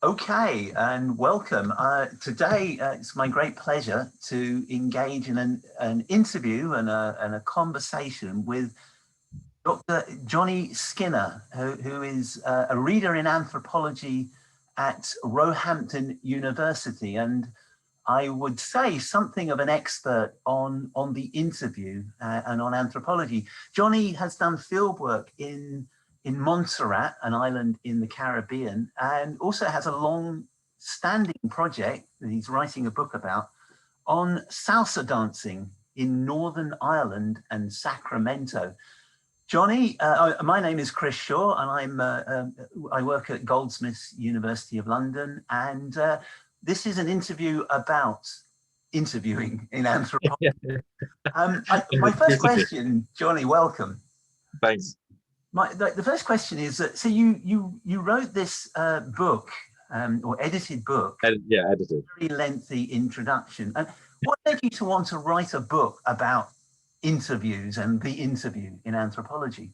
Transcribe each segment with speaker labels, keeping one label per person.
Speaker 1: Okay, and welcome. Today, it's my great pleasure to engage in an interview and a conversation with Dr. Johnny Skinner, who is a reader in anthropology at Roehampton University, and I would say something of an expert on the interview and on anthropology. Johnny has done fieldwork in Montserrat, an island in the Caribbean, and also has a long-standing project that he's writing a book about on salsa dancing in Northern Ireland and Sacramento. Johnny, my name is Cris Shore, and I work at Goldsmiths University of London, and this is an interview about interviewing in anthropology. My first question, Johnny, welcome.
Speaker 2: Thanks.
Speaker 1: The first question is that, so you wrote this book, or edited book.
Speaker 2: Edited.
Speaker 1: Very lengthy introduction. And what led you to want to write a book about interviews and the interview in anthropology?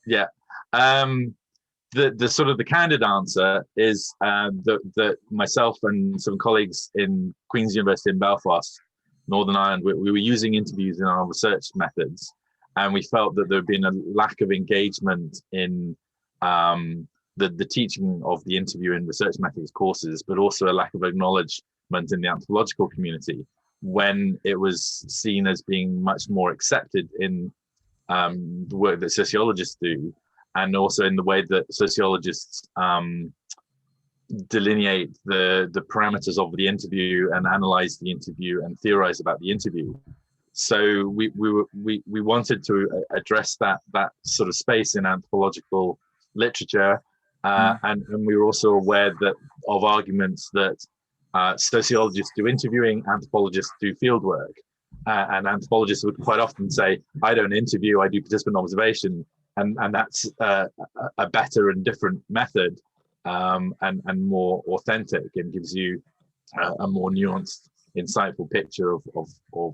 Speaker 2: Yeah. The sort of the candid answer is that myself and some colleagues in Queen's University in Belfast, Northern Ireland, we were using interviews in our research methods, and we felt that there had been a lack of engagement in the teaching of the interview in research methods courses, but also a lack of acknowledgement in the anthropological community when it was seen as being much more accepted in the work that sociologists do, and also in the way that sociologists delineate the parameters of the interview and analyze the interview and theorize about the interview. So we wanted to address that sort of space in anthropological literature, and we were also aware that of arguments that sociologists do interviewing, anthropologists do fieldwork, and anthropologists would quite often say, "I don't interview, I do participant observation," and that's a better and different method, and more authentic, and gives you a more nuanced, insightful picture of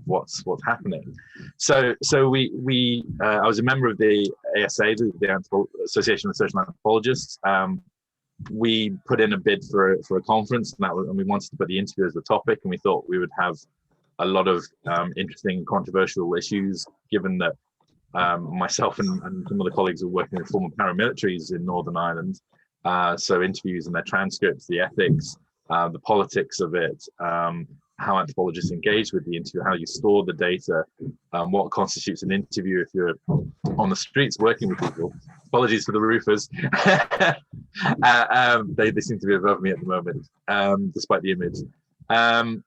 Speaker 2: what's happening. So I was a member of the ASA, the Association of Social Anthropologists. We put in a bid for a conference, and we wanted to put the interview as the topic, and we thought we would have a lot of interesting and controversial issues, given that myself and some of the colleagues are working with former paramilitaries in Northern Ireland. So interviews and their transcripts, the ethics, the politics of it, how anthropologists engage with the interview, how you store the data, what constitutes an interview if you're on the streets working with people. Apologies for the roofers. They seem to be above me at the moment, despite the image. And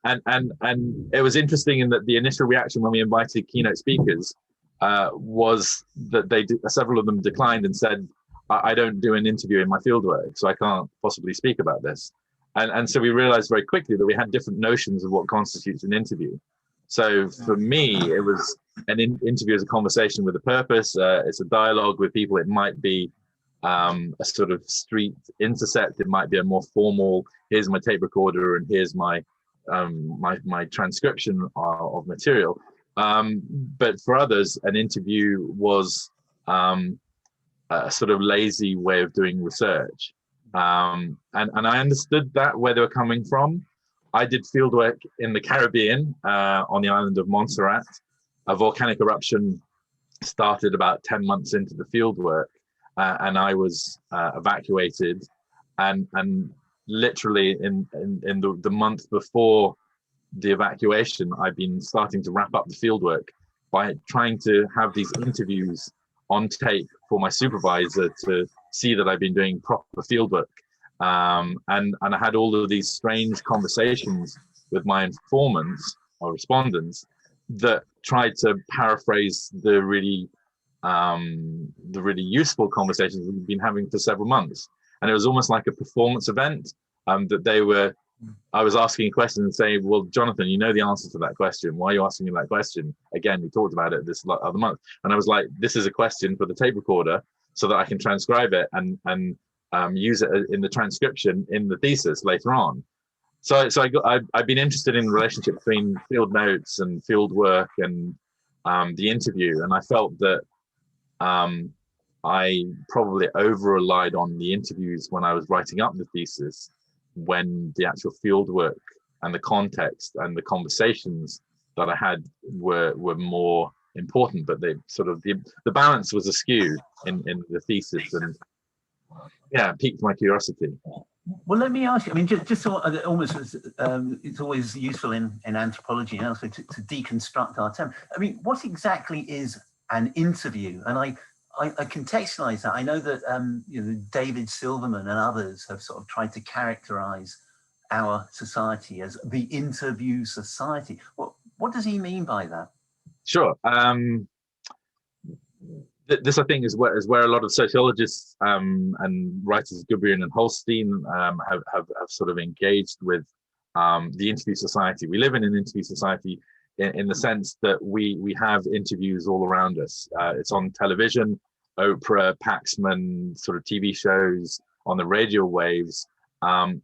Speaker 2: it was interesting in that the initial reaction when we invited keynote speakers was that several of them declined and said, I don't do an interview in my fieldwork, so I can't possibly speak about this. And so we realized very quickly that we had different notions of what constitutes an interview. So for me, it was an interview as a conversation with a purpose. It's a dialogue with people. It might be a sort of street intercept. It might be a more formal, here's my tape recorder and here's my transcription of material. But for others, an interview was a sort of lazy way of doing research. And I understood that, where they were coming from. I did fieldwork in the Caribbean, on the island of Montserrat. A volcanic eruption started about 10 months into the fieldwork, and I was evacuated. And literally in the month before the evacuation, I've been starting to wrap up the fieldwork by trying to have these interviews on tape for my supervisor to see that I've been doing proper fieldwork. And I had all of these strange conversations with my informants or respondents that tried to paraphrase the really useful conversations we've been having for several months. And it was almost like a performance event, that I was asking a question and saying, well, Jonathan, you know the answer to that question. Why are you asking me that question? Again, we talked about it this other month. And I was like, this is a question for the tape recorder so that I can transcribe it and use it in the transcription in the thesis later on. So I've been interested in the relationship between field notes and field work and the interview. And I felt that I probably over-relied on the interviews when I was writing up the thesis, when the actual field work and the context and the conversations that I had were more important, but they sort of the balance was askew in the thesis, and yeah, piqued my curiosity.
Speaker 1: Well, let me ask you, I mean, just so, almost it's always useful in anthropology and elsewhere to deconstruct our term. I mean, what exactly is an interview? And I contextualize that. I know that you know, David Silverman and others have sort of tried to characterize our society as the interview society. What does he mean by that?
Speaker 2: Sure. This, I think, is where a lot of sociologists and writers, Gubrian and Holstein, have sort of engaged with the interview society. We live in an interview society in the sense that we have interviews all around us. It's on television, Oprah, Paxman, sort of TV shows, on the radio waves. You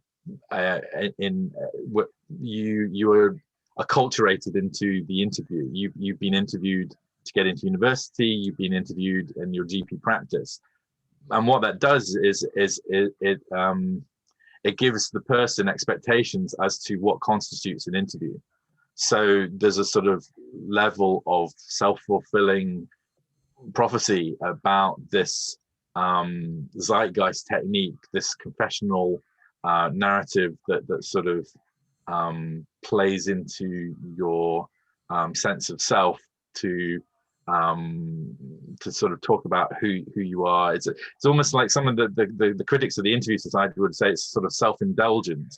Speaker 2: are acculturated into the interview. You've been interviewed to get into university, you've been interviewed in your GP practice, and what that does is it gives the person expectations as to what constitutes an interview. So there's a sort of level of self-fulfilling prophecy about this zeitgeist technique, this confessional narrative that sort of plays into your sense of self to sort of talk about who you are. It's almost like some of the critics of the interview society would say it's sort of self-indulgent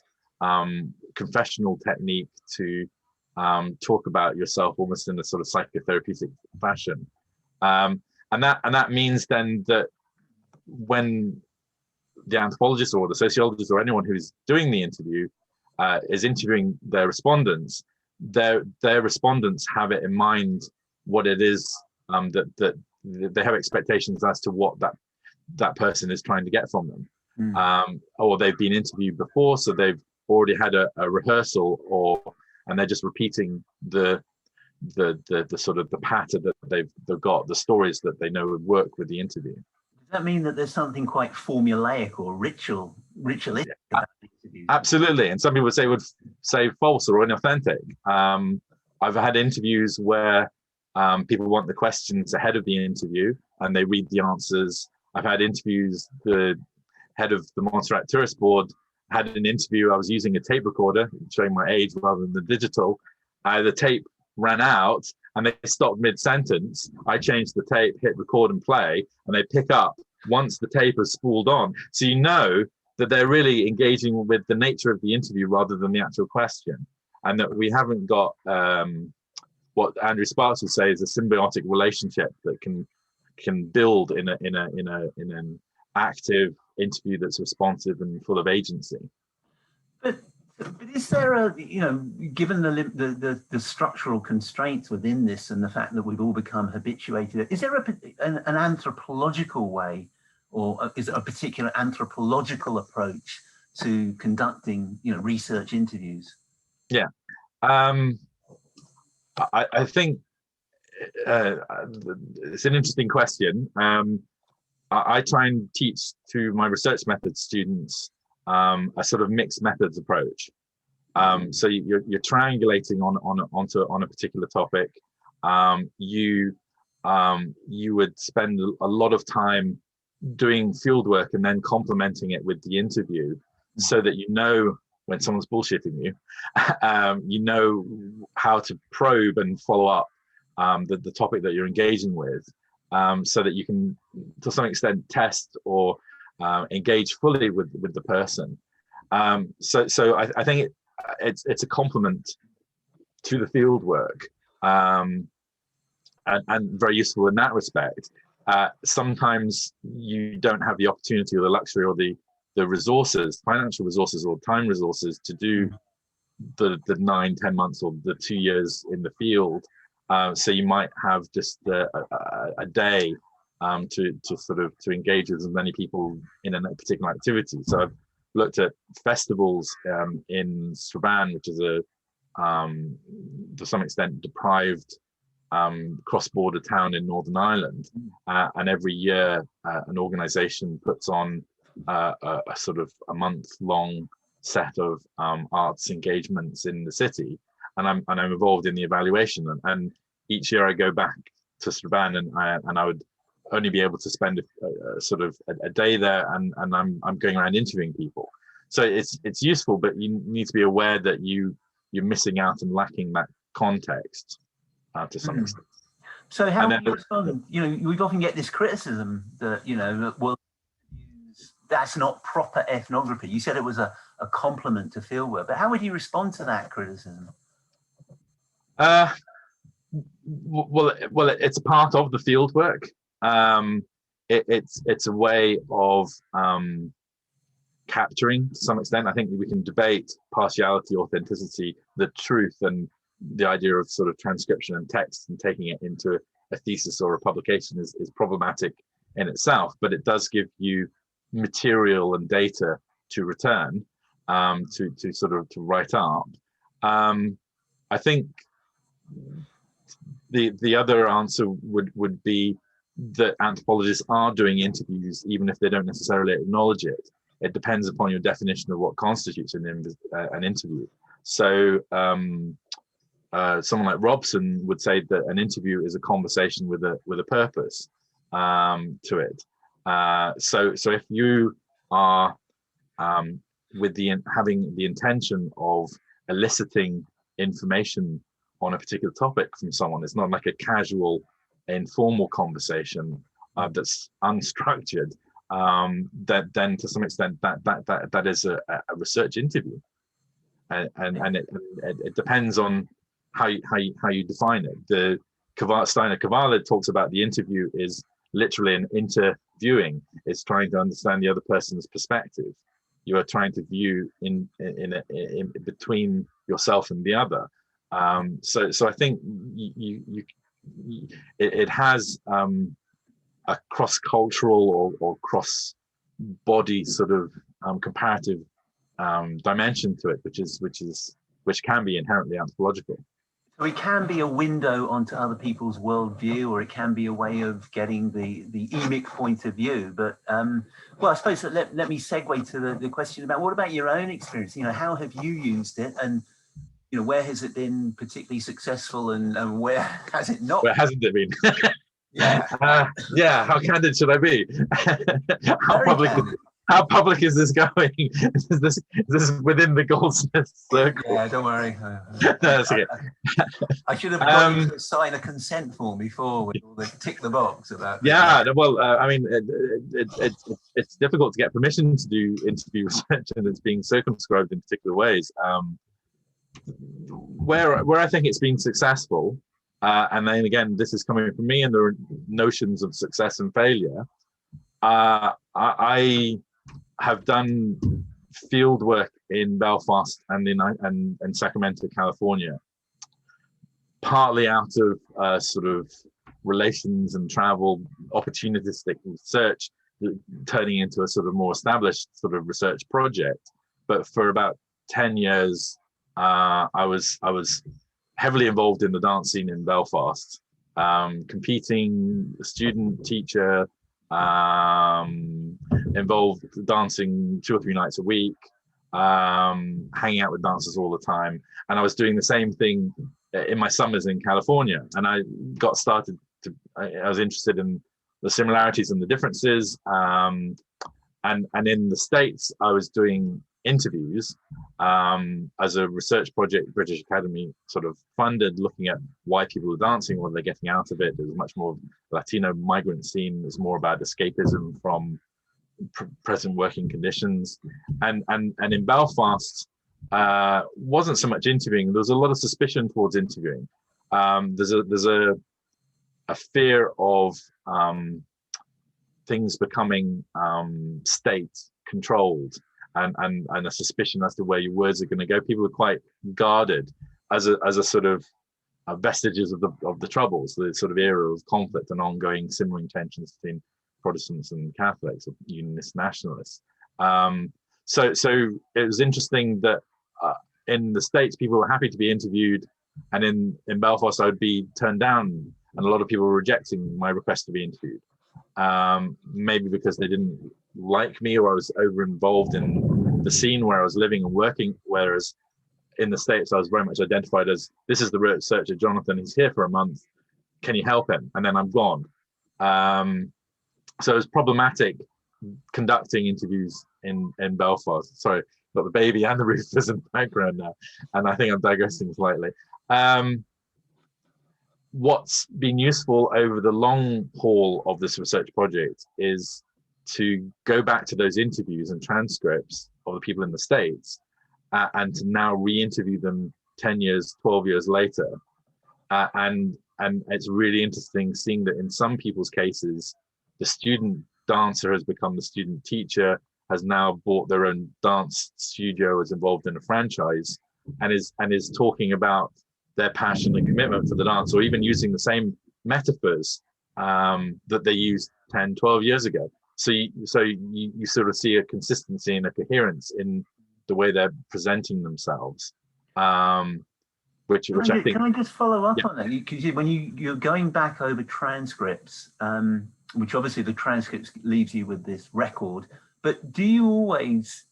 Speaker 2: confessional technique to talk about yourself almost in a sort of psychotherapeutic fashion, and that means then that when the anthropologist or the sociologist or anyone who's doing the interview is interviewing their respondents, their respondents have it in mind what it is that they have expectations as to what that person is trying to get from them, or they've been interviewed before, so they've already had a rehearsal, and they're just repeating the sort of the pattern that they've got, the stories that they know would work with the interview.
Speaker 1: Does that mean that there's something quite formulaic or ritualistic about the interview?
Speaker 2: Absolutely, and some people would say false or inauthentic. I've had interviews where people want the questions ahead of the interview and they read the answers. I've had interviews, the head of the Montserrat Tourist Board had an interview. I was using a tape recorder, showing my age rather than the digital. The tape ran out and they stopped mid-sentence. I changed the tape, hit record and play, and they pick up once the tape has spooled on. So you know that they're really engaging with the nature of the interview rather than the actual question, and that we haven't got what Andrew Sparks would say is a symbiotic relationship that can build in an active interview that's responsive and full of agency. But
Speaker 1: is there a, you know, given the structural constraints within this and the fact that we've all become habituated, is there an anthropological way, or is it a particular anthropological approach to conducting, you know, research interviews?
Speaker 2: Yeah. I think it's an interesting question. I try and teach to my research methods students a sort of mixed methods approach. So you're triangulating on a particular topic. You would spend a lot of time doing field work and then complementing it with the interview, so that you know when someone's bullshitting you, you know how to probe and follow up the topic that you're engaging with, so that you can, to some extent, test or engage fully with the person. So I think it's a complement to the field work, and very useful in that respect. Sometimes you don't have the opportunity or the luxury or the resources, financial resources or time resources, to do the 9-10 months or the 2 years in the field. So you might have just a day to engage with as many people in a particular activity. So I've looked at festivals in Strabane, which is a to some extent deprived cross-border town in Northern Ireland, and every year an organisation puts on a sort of a month-long set of arts engagements in the city, and I'm involved in the evaluation. And each year I go back to Strabane, and I would only be able to spend a day there, and I'm going around interviewing people. So it's useful, but you need to be aware that you're missing out and lacking that context to some extent.
Speaker 1: So how do you respond? You know, we often get this criticism that, you know, well, that's not proper ethnography. You said it was a complement to fieldwork, but how would you respond to that criticism?
Speaker 2: Well, it's a part of the fieldwork. It's a way of capturing to some extent. I think we can debate partiality, authenticity, the truth, and the idea of sort of transcription and text and taking it into a thesis or a publication is problematic in itself, but it does give you material and data to return to write up. I think the other answer would be that anthropologists are doing interviews even if they don't necessarily acknowledge it. It depends upon your definition of what constitutes an interview. So someone like Robson would say that an interview is a conversation with a purpose to it. So if you are having the intention of eliciting information on a particular topic from someone, it's not like a casual, informal conversation that's unstructured. Then to some extent that is a research interview, and it depends on how you define it. The Steiner Cavalli talks about the interview is literally an interviewing. It's trying to understand the other person's perspective. You are trying to view in between yourself and the other. So I think it has a cross-cultural or cross-body sort of comparative dimension to it, which can be inherently anthropological.
Speaker 1: So it can be a window onto other people's worldview, or it can be a way of getting the emic point of view. But well, I suppose that let me segue to the question about what about your own experience? You know, how have you used it, and you know, where has it been particularly successful, and where has it not?
Speaker 2: Where hasn't it been?
Speaker 1: Yeah.
Speaker 2: Yeah. How candid should I be? How public is this going? Is this within the Goldsmiths circle?
Speaker 1: Yeah, don't worry.
Speaker 2: No, that's okay.
Speaker 1: I should have got you to sign a consent form before with all the tick the box about.
Speaker 2: Yeah, well, I mean, it's difficult to get permission to do interview research, and it's being circumscribed in particular ways. Where I think it's been successful, and then again, this is coming from me, and there are notions of success and failure. I have done field work in Belfast and in Sacramento, California, partly out of sort of relations and travel, opportunistic research, turning into a sort of more established sort of research project. But for about 10 years, I was heavily involved in the dance scene in Belfast, competing, student, teacher, involved dancing 2 or 3 nights a week, hanging out with dancers all the time. And I was doing the same thing in my summers in California. And I got started I was interested in the similarities and the differences. And in the States, I was doing interviews as a research project, British Academy sort of funded, looking at why people are dancing, what they're getting out of it. There's much more Latino migrant scene. There's more about escapism from present working conditions. And in Belfast, wasn't so much interviewing. There was a lot of suspicion towards interviewing. There's a fear of things becoming state controlled, and a suspicion as to where your words are going to go. People are quite guarded as a sort of vestiges of the Troubles, the sort of era of conflict and ongoing simmering tensions between Protestants and Catholics, or Unionist nationalists. So it was interesting that in the States, people were happy to be interviewed, and in Belfast, I would be turned down, and a lot of people were rejecting my request to be interviewed. Maybe because they didn't like me, or I was over involved in the scene where I was living and working, whereas in the States I was very much identified as, this is the researcher Jonathan, he's here for a month, can you help him? And then I'm gone. So it was problematic conducting interviews in Belfast. Sorry, got the baby and the roosters in the background now, and I think I'm digressing slightly. What's been useful over the long haul of this research project is to go back to those interviews and transcripts of the people in the States, and to now re-interview them 10 years, 12 years later. And it's really interesting seeing that in some people's cases, the student dancer has become the student teacher, has now bought their own dance studio, is involved in a franchise, and is talking about their passion and commitment for the dance, or even using the same metaphors that they used 10, 12 years ago. So you sort of see a consistency and a coherence in the way they're presenting themselves, which I think.
Speaker 1: Can I just follow up on that? Because when you're going back over transcripts, which obviously the transcripts leaves you with this record, but do you always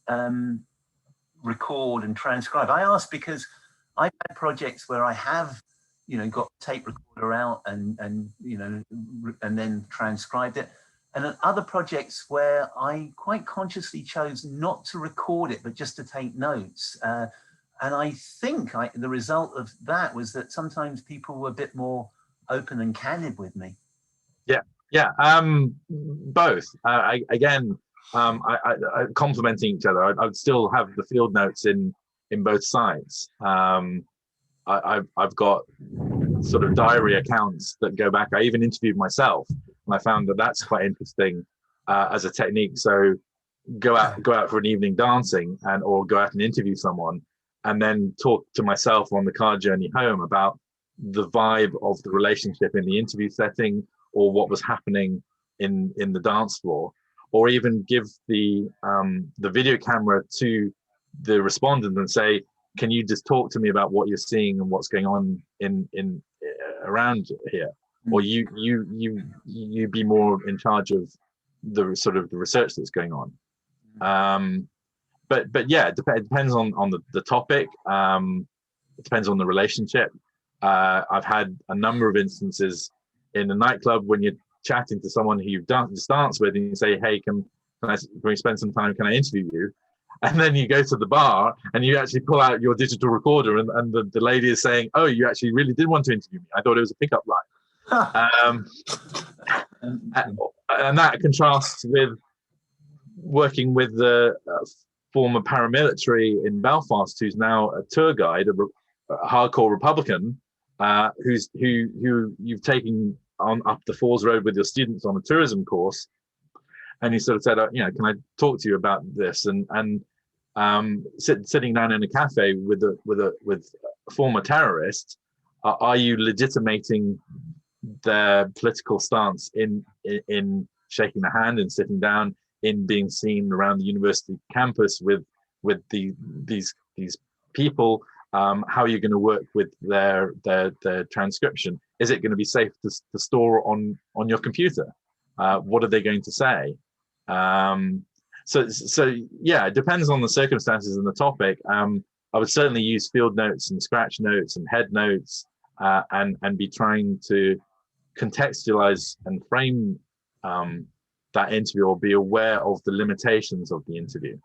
Speaker 1: record and transcribe? I ask because I've had projects where I have, got tape recorder out and then transcribed it. And then other projects where I quite consciously chose not to record it, but just to take notes. And I think the result of that was that sometimes people were a bit more open and candid with me.
Speaker 2: Yeah, both. Again, complementing each other. I would still have the field notes in both sides. I've got sort of diary accounts that go back. I even interviewed myself, and I found that that's quite interesting as a technique. So go out for an evening dancing, or go out and interview someone, and then talk to myself on the car journey home about the vibe of the relationship in the interview setting, or what was happening in the dance floor, or even give the video camera to the respondent and say, can you just talk to me about what you're seeing and what's going on in around here? Or you be more in charge of the sort of the research that's going on. But yeah, it depends on the topic. It depends on the relationship. I've had a number of instances in a nightclub when you're chatting to someone who you've danced with, and you say, hey, can we spend some time, can I interview you? And then you go to the bar and you actually pull out your digital recorder, and the lady is saying, oh, you actually really did want to interview me. I thought it was a pickup line. And that contrasts with working with the former paramilitary in Belfast, who's now a tour guide, a hardcore Republican, who you've taken on up the Falls Road with your students on a tourism course, and he sort of said, can I talk to you about this? And sitting down in a cafe with a former terrorist, are you legitimating their political stance in shaking the hand and sitting down, in being seen around the university campus with these people? How are you going to work with their transcription? Is it going to be safe to store on your computer? What are they going to say? So yeah, it depends on the circumstances and the topic. I would certainly use field notes and scratch notes and head notes, and be trying to contextualize and frame that interview, or be aware of the limitations of the interview,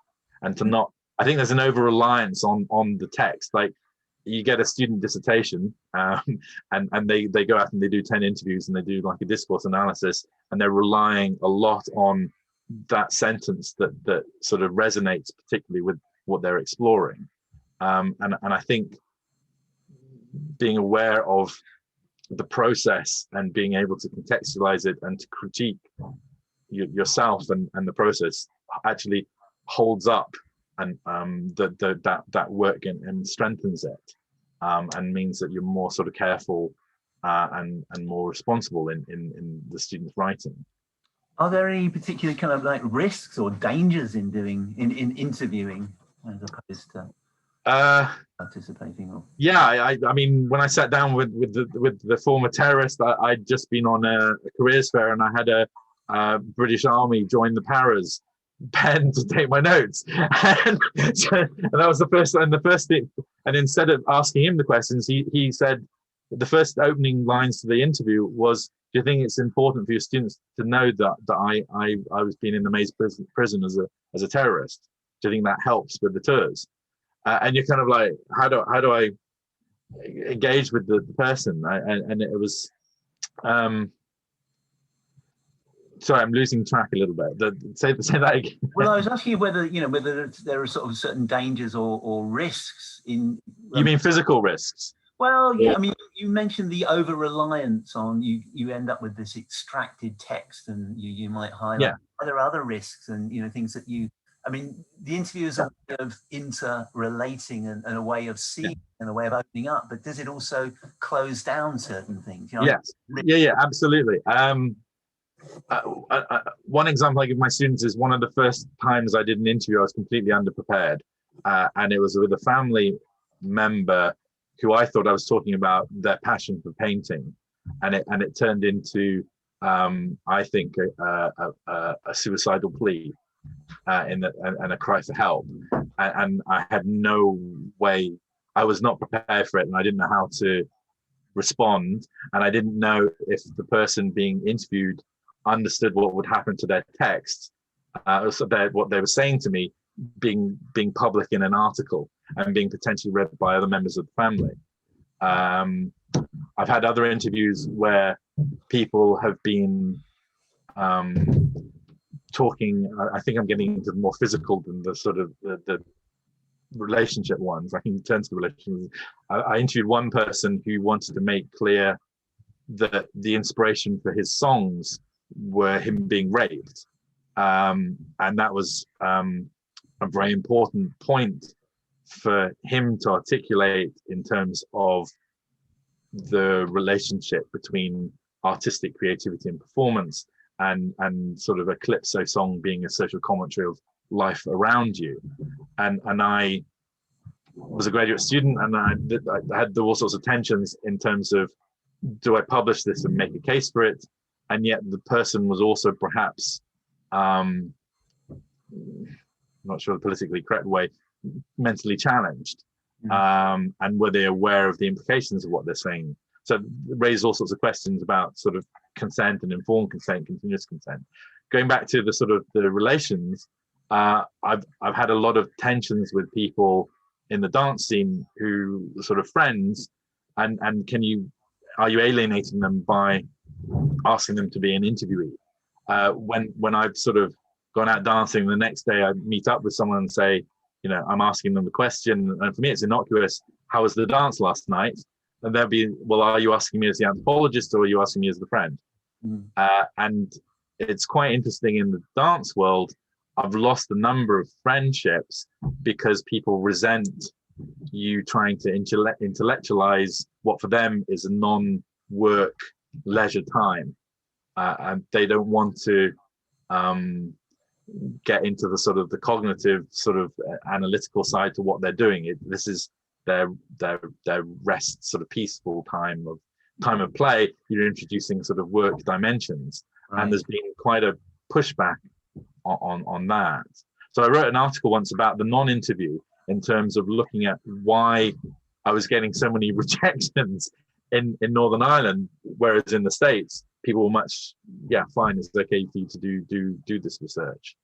Speaker 2: and to not. I think there's an over-reliance on the text. Like, you get a student dissertation, and they go out and they do 10 interviews, and they do like a discourse analysis, and they're relying a lot on that sentence that sort of resonates particularly with what they're exploring. And I think being aware of the process and being able to contextualize it and to critique yourself and the process actually holds up and that work and strengthens it, and means that you're more sort of careful and more responsible in the student's writing.
Speaker 1: Are there any particular kind of like risks or dangers in interviewing as opposed to participating? Or?
Speaker 2: Yeah, I mean, when I sat down with the former terrorist, I'd just been on a careers fair, and I had a British Army join the paras, pen to take my notes. And that was the first thing. And instead of asking him the questions, he said, the first opening lines to the interview was, do you think it's important for your students to know that I was being in the maze prison as a terrorist? Do you think that helps with the tours? And you're kind of like, how do I engage with the person? And it was, sorry, I'm losing track a little bit. Say that again.
Speaker 1: Well, I was asking you whether there are sort of certain dangers or risks in.
Speaker 2: You mean physical risks?
Speaker 1: Well, yeah. I mean, you mentioned the over-reliance on you end up with this extracted text, and you might highlight. Yeah. Are there other risks and things that you? I mean, the interview is a way of interrelating and a way of seeing and a way of opening up, but does it also close down certain things?
Speaker 2: Yes. Yeah, absolutely. One example I give my students is one of the first times I did an interview, I was completely underprepared, and it was with a family member who I thought I was talking about their passion for painting, and it turned into I think a suicidal plea and a cry for help, and I had no way. I was not prepared for it, and I didn't know how to respond, and I didn't know if the person being interviewed understood what would happen to their text, so that what they were saying to me being public in an article and being potentially read by other members of the family. I've had other interviews where people have been talking. I think I'm getting into the more physical than the sort of the relationship ones. I can turn to the relationships. I interviewed one person who wanted to make clear that the inspiration for his songs were him being raped, and that was a very important point for him to articulate in terms of the relationship between artistic creativity and performance, and sort of a calypso song being a social commentary of life around you. And I was a graduate student, and I had all sorts of tensions in terms of, do I publish this and make a case for it? And yet the person was also perhaps, I'm not sure the politically correct way, mentally challenged. And were they aware of the implications of what they're saying? So it raised all sorts of questions about sort of consent and informed consent, continuous consent. Going back to the sort of the relations, I've had a lot of tensions with people in the dance scene who are sort of friends, and are you alienating them by asking them to be an interviewee? When I've sort of gone out dancing, the next day I meet up with someone and say, I'm asking them a question, and for me it's innocuous. How was the dance last night? And they'll be, well, are you asking me as the anthropologist, or are you asking me as the friend? And it's quite interesting in the dance world. I've lost a number of friendships because people resent you trying to intellectualize what for them is a non-work leisure time, and they don't want to get into the sort of the cognitive sort of analytical side to what they're doing. This is their rest, sort of peaceful time of play. You're introducing sort of work dimensions, right. And there's been quite a pushback on that. So I wrote an article once about the non-interview in terms of looking at why I was getting so many rejections in Northern Ireland, whereas in the States people were much fine, it's okay for you to do this research.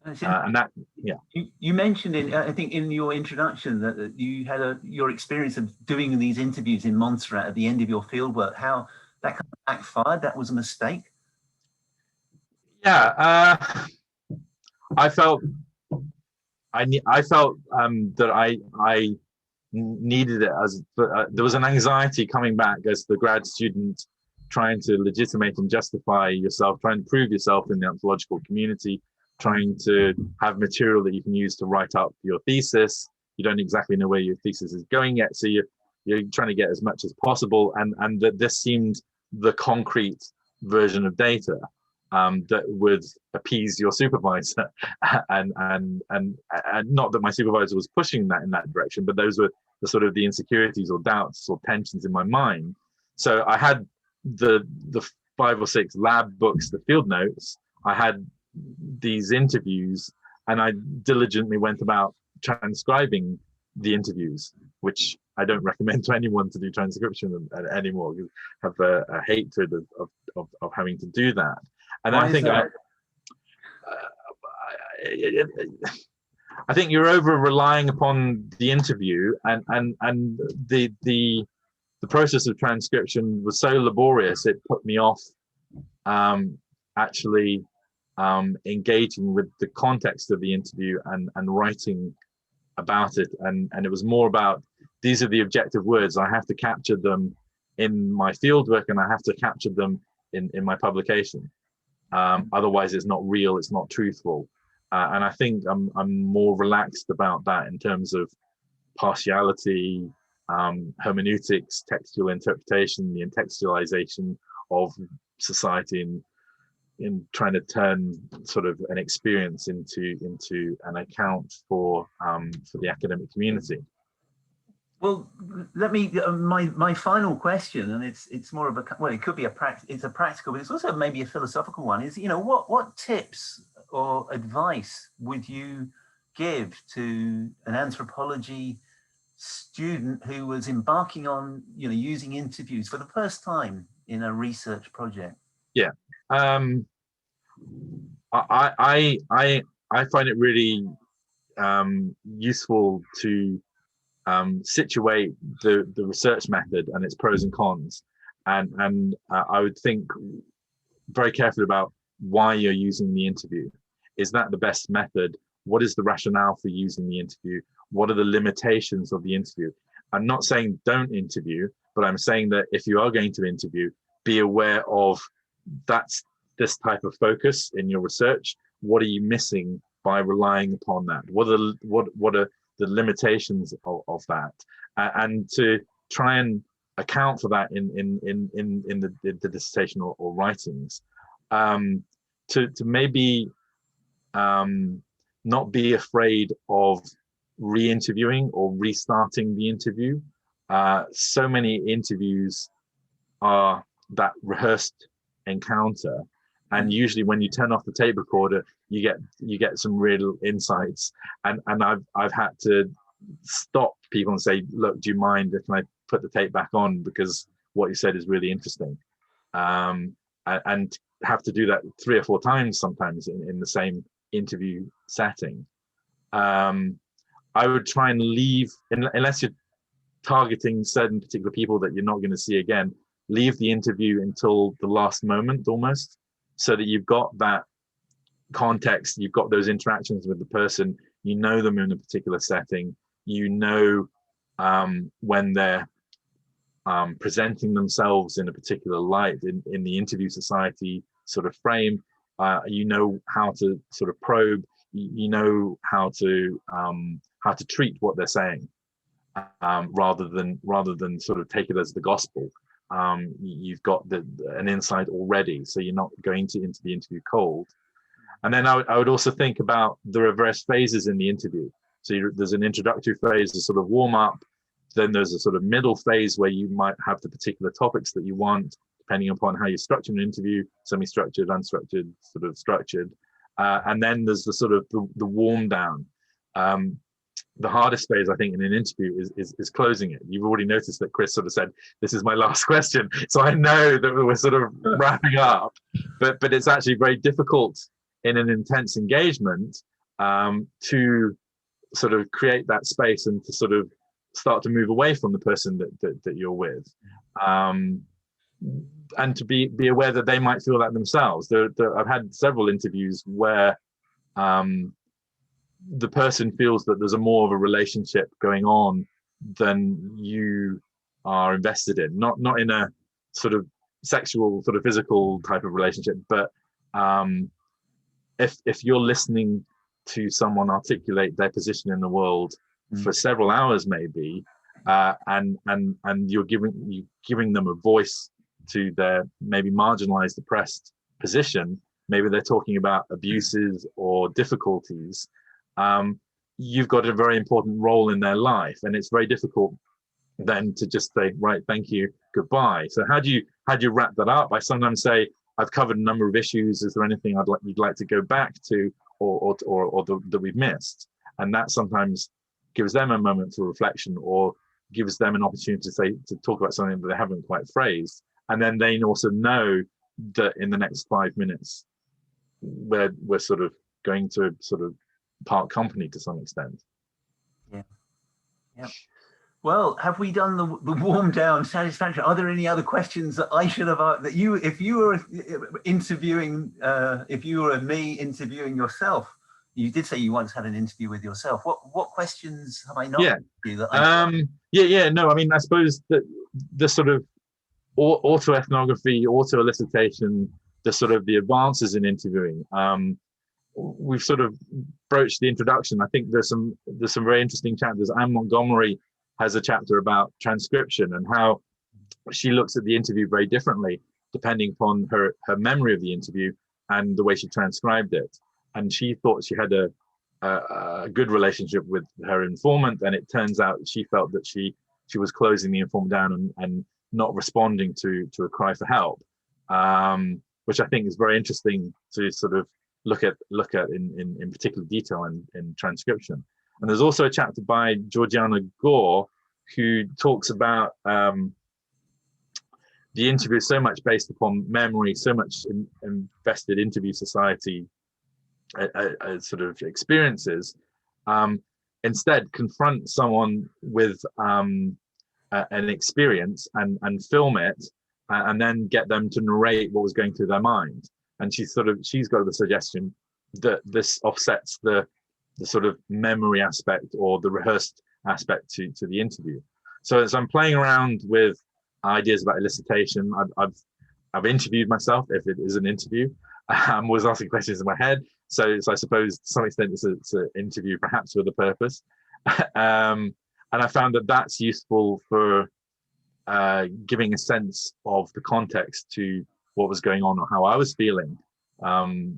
Speaker 2: And that
Speaker 1: you mentioned I think in your introduction that you had your experience of doing these interviews in Montserrat at the end of your fieldwork, how that kind of backfired. That was a mistake.
Speaker 2: I felt that I needed it as there was an anxiety coming back as the grad student, trying to legitimate and justify yourself, trying to prove yourself in the anthropological community, trying to have material that you can use to write up your thesis. You don't exactly know where your thesis is going yet, so you're trying to get as much as possible, and that this seemed the concrete version of data that would appease your supervisor, and not that my supervisor was pushing that in that direction, but those were the sort of the insecurities or doubts or tensions in my mind. So I had the 5 or 6 lab books, the field notes. I had these interviews, and I diligently went about transcribing the interviews, which I don't recommend to anyone to do transcription anymore. You have a hatred of having to do that. And
Speaker 1: Why
Speaker 2: I think I think you're over relying upon the interview, and the process of transcription was so laborious it put me off actually engaging with the context of the interview and writing about it, and it was more about, these are the objective words, I have to capture them in my fieldwork and I have to capture them in my publication. Otherwise it's not real, it's not truthful. And I think I'm more relaxed about that in terms of partiality, hermeneutics, textual interpretation, the intextualization of society, in trying to turn sort of an experience into an account for the academic community.
Speaker 1: Well, let me, my final question, and it's more of a, well, it could be it's a practical, but it's also maybe a philosophical one, is, what tips or advice would you give to an anthropology student who was embarking on, using interviews for the first time in a research project?
Speaker 2: Yeah. I find it really useful to situate the research method and its pros and cons, and I would think very carefully about why you're using the interview. Is that the best method? What is the rationale for using the interview? What are the limitations of the interview? I'm not saying don't interview, but I'm saying that if you are going to interview, be aware of that's this type of focus in your research. What are you missing by relying upon that? What are the limitations of that? And to try and account for that in the dissertation or writings. To maybe not be afraid of re-interviewing or restarting the interview. So many interviews are that rehearsed encounter, and usually when you turn off the tape recorder, you get some real insights. And I've had to stop people and say, look, do you mind if I put the tape back on, because what you said is really interesting, and have to do that 3 or 4 times sometimes in the same interview setting. I would try and leave, unless you're targeting certain particular people that you're not going to see again, leave the interview until the last moment almost, so that you've got that context, you've got those interactions with the person, you know them in a particular setting, when they're presenting themselves in a particular light in the interview society sort of frame, how to sort of probe, how to treat what they're saying, rather than sort of take it as the gospel. You've got an insight already, so you're not going into the interview cold. And then I would also think about the reverse phases in the interview. So there's an introductory phase, a sort of warm up. Then there's a sort of middle phase where you might have the particular topics that you want, depending upon how you structure an interview, semi-structured, unstructured, sort of structured. And then there's the sort of the warm down. The hardest phase, I think, in an interview is closing it. You've already noticed that Cris sort of said, this is my last question. So I know that we're sort of wrapping up, but it's actually very difficult in an intense engagement to sort of create that space and to sort of start to move away from the person that you're with. And to be aware that they might feel that themselves. I've had several interviews where the person feels that there's more of a relationship going on than you are invested in, not in a sort of sexual, sort of physical type of relationship, but if you're listening to someone articulate their position in the world for several hours maybe, and you're giving them a voice to their maybe marginalized, oppressed position, maybe they're talking about abuses or difficulties, you've got a very important role in their life, and it's very difficult then to just say, right, thank you, goodbye. So how do you wrap that up? I sometimes say, I've covered a number of issues. Is there anything you'd like to go back to, or that we've missed? And that sometimes gives them a moment for reflection, or gives them an opportunity to talk about something that they haven't quite phrased. And then they also know that in the next 5 minutes, we're sort of going to sort of part company to some extent.
Speaker 1: Yeah. Yeah. Well, have we done the warm down satisfaction? Are there any other questions that I should have asked, that you, if you were interviewing, if you were me interviewing yourself, you did say you once had an interview with yourself. What questions have I not asked you that
Speaker 2: no, I mean, I suppose that the sort of auto-ethnography, auto-elicitation, the sort of the advances in interviewing, we've sort of broached the introduction. I think there's some very interesting chapters. Anne Montgomery has a chapter about transcription and how she looks at the interview very differently depending upon her memory of the interview and the way she transcribed it. And she thought she had a good relationship with her informant, and it turns out she felt that she was closing the informant down and not responding to a cry for help, which I think is very interesting to sort of look at in particular detail in transcription. And there's also a chapter by Georgiana Gore who talks about the interview so much based upon memory, so much invested interview society sort of experiences. Instead, confront someone with an experience and film it, and then get them to narrate what was going through their mind. And she's got the suggestion that this offsets the sort of memory aspect or the rehearsed aspect to the interview. So as I'm playing around with ideas about elicitation, I've interviewed myself, if it is an interview. I was asking questions in my head. So I suppose to some extent it's an interview perhaps with a purpose. And I found that that's useful for giving a sense of the context to what was going on or how I was feeling.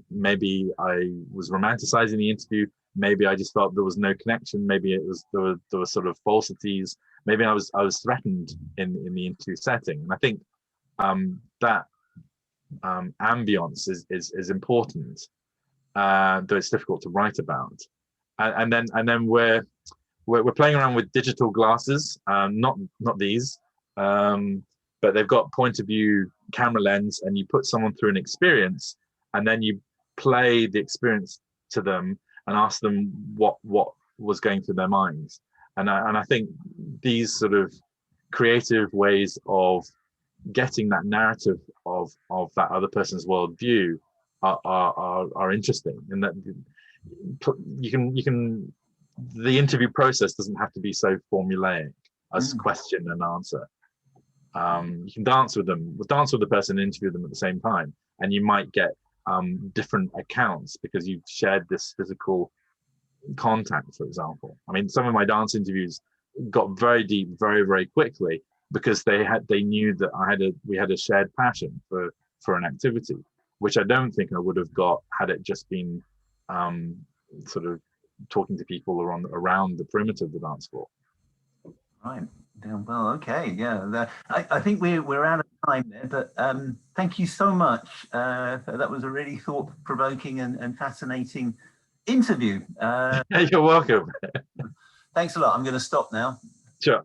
Speaker 2: Maybe I was romanticizing the interview. Maybe I just felt there was no connection. Maybe there were sort of falsities. Maybe I was threatened in the interview setting. And I think that ambience is important, though it's difficult to write about. And then we're playing around with digital glasses, not these, but they've got point of view camera lens, and you put someone through an experience, and then you play the experience to them and ask them what was going through their minds. And I think these sort of creative ways of getting that narrative of that other person's worldview are interesting, in that you can the interview process doesn't have to be so formulaic as question and answer. You can dance with the person and interview them at the same time, and you might get different accounts because you've shared this physical contact, for example. I mean, some of my dance interviews got very deep very, very quickly because they knew that we had a shared passion for an activity, which I don't think I would have got had it just been sort of talking to people around the perimeter of the dance floor.
Speaker 1: Right. Well, okay. Yeah. I think we're out of time there, but thank you so much. That was a really thought-provoking and fascinating interview.
Speaker 2: You're welcome.
Speaker 1: Thanks a lot. I'm going to stop now.
Speaker 2: Sure.